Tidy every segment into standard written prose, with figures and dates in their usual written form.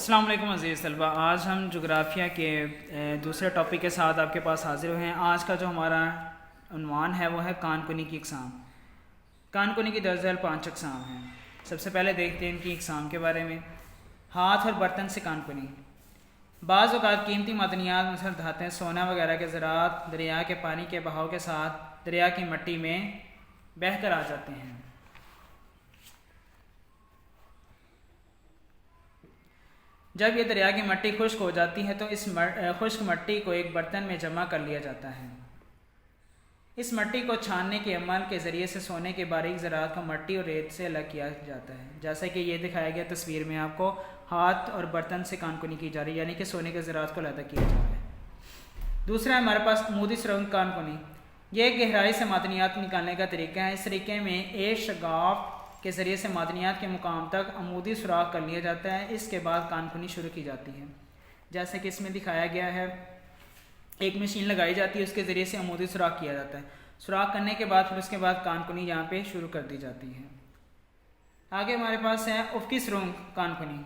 السلام علیکم عزیز طلبہ، آج ہم جغرافیہ کے دوسرے ٹاپک کے ساتھ آپ کے پاس حاضر ہوئے ہیں۔ آج کا جو ہمارا عنوان ہے وہ ہے کان کنی کی اقسام۔ کان کنی کی دراصل 5 اقسام ہیں۔ سب سے پہلے دیکھتے ہیں ان کی اقسام کے بارے میں۔ ہاتھ اور برتن سے کان کنی۔ بعض اوقات قیمتی معدنیات مثلا دھاتیں، سونا وغیرہ کے ذرات دریا کے پانی کے بہاؤ کے ساتھ دریا کی مٹی میں بہہ کر آ جاتے ہیں۔ جب یہ دریا کی مٹی خشک ہو جاتی ہے تو اس خشک مٹی کو ایک برتن میں جمع کر لیا جاتا ہے۔ اس مٹی کو چھاننے کے عمل کے ذریعے سے سونے کے باریک ذرات کو مٹی اور ریت سے الگ کیا جاتا ہے، جیسا کہ یہ دکھایا گیا تصویر میں آپ کو۔ ہاتھ اور برتن سے کان کنی کی جا رہی ہے، یعنی کہ سونے کے ذرات کو علیحدہ کیا جا رہا ہے۔ دوسرا ہمارے پاس عمودی سرنگ کان کنی۔ یہ گہرائی سے معدنیات نکالنے کا طریقہ ہے۔ اس طریقے میں ایک شگاف کے ذریعے سے معدنیات کے مقام تک عمودی سوراخ کر لیا جاتا ہے۔ اس کے بعد کان کنی شروع کی جاتی ہے، جیسے کہ اس میں دکھایا گیا ہے۔ ایک مشین لگائی جاتی ہے، اس کے ذریعے سے عمودی سوراخ کیا جاتا ہے۔ سوراخ کرنے کے بعد پھر اس کے بعد کان کنی یہاں پہ شروع کر دی جاتی ہے۔ آگے ہمارے پاس ہے افقی سرنگ کان کنی۔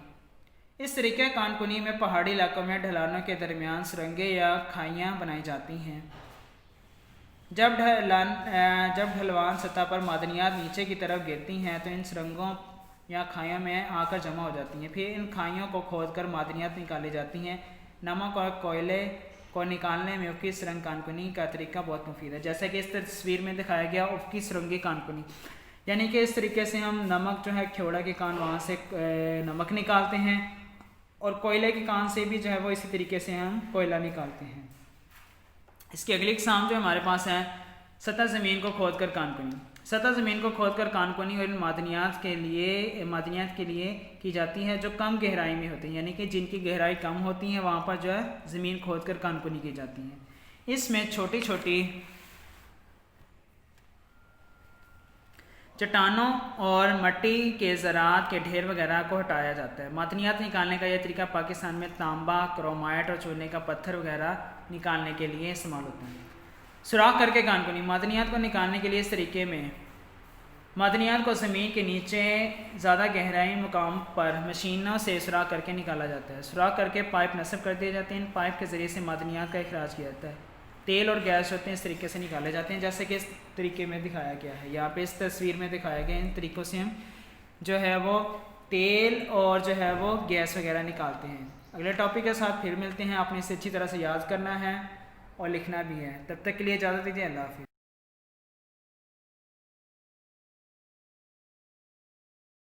اس طریقے کان کنی میں پہاڑی علاقوں میں ڈھلانوں کے درمیان سرنگیں یا کھائیاں بنائی جاتی ہیں۔ جب ڈھلوان سطح پر معدنیات نیچے کی طرف گرتی ہیں تو ان سرنگوں یا کھائیوں میں آ کر جمع ہو جاتی ہیں۔ پھر ان کھائیوں کو کھود کر معدنیات نکالی جاتی ہیں۔ نمک اور کوئلے کو نکالنے میں افقی سرنگ کان کنی کا طریقہ بہت مفید ہے، جیسا کہ اس تصویر میں دکھایا گیا افقی سرنگی کان کنی، یعنی کہ اس طریقے سے ہم نمک جو ہے کھیوڑا کے کان وہاں سے نمک نکالتے ہیں، اور کوئلے کے کان سے بھی جو ہے وہ اسی طریقے سے ہم کوئلہ نکالتے ہیں۔ اس کی اگلی اقسام جو ہمارے پاس ہے سطح زمین کو کھود کر کان کنی۔ سطح زمین کو کھود کر کان کنی اور ان معدنیات کے لیے کی جاتی ہے جو کم گہرائی میں ہوتی ہیں، یعنی کہ جن کی گہرائی کم ہوتی ہے وہاں پر جو ہے زمین کھود کر کان کنی کی جاتی ہے۔ اس میں چھوٹی چھوٹی چٹانوں اور مٹی کے ذرات کے ڈھیر وغیرہ کو ہٹایا جاتا ہے۔ معدنیات نکالنے کا یہ طریقہ پاکستان میں تانبا، کرومائٹ اور چونے کا پتھر وغیرہ نکالنے کے لیے استعمال ہوتا ہے۔ سوراخ کر کے کان کنی۔ معدنیات کو نکالنے کے لیے اس طریقے میں معدنیات کو زمین کے نیچے زیادہ گہرائی مقام پر مشینوں سے سوراخ کر کے نکالا جاتا ہے۔ سوراخ کر کے پائپ نصب کر دیے جاتے ہیں۔ ان پائپ کے ذریعے سے معدنیات کا اخراج کیا جاتا ہے۔ تیل اور گیس ہوتے ہیں اس طریقے سے نکالے جاتے ہیں، جیسے کہ اس طریقے میں دکھایا گیا ہے، یہاں پہ اس تصویر میں دکھایا گیا ہے۔ ان طریقوں سے ہم جو ہے وہ تیل اور جو ہے وہ گیس وغیرہ نکالتے ہیں۔ اگلے ٹاپک کے ساتھ پھر ملتے ہیں۔ آپ نے اسے اچھی طرح سے یاد کرنا ہے اور لکھنا بھی ہے۔ تب تک کے لیے اجازت دیجیے، اللہ حافظ۔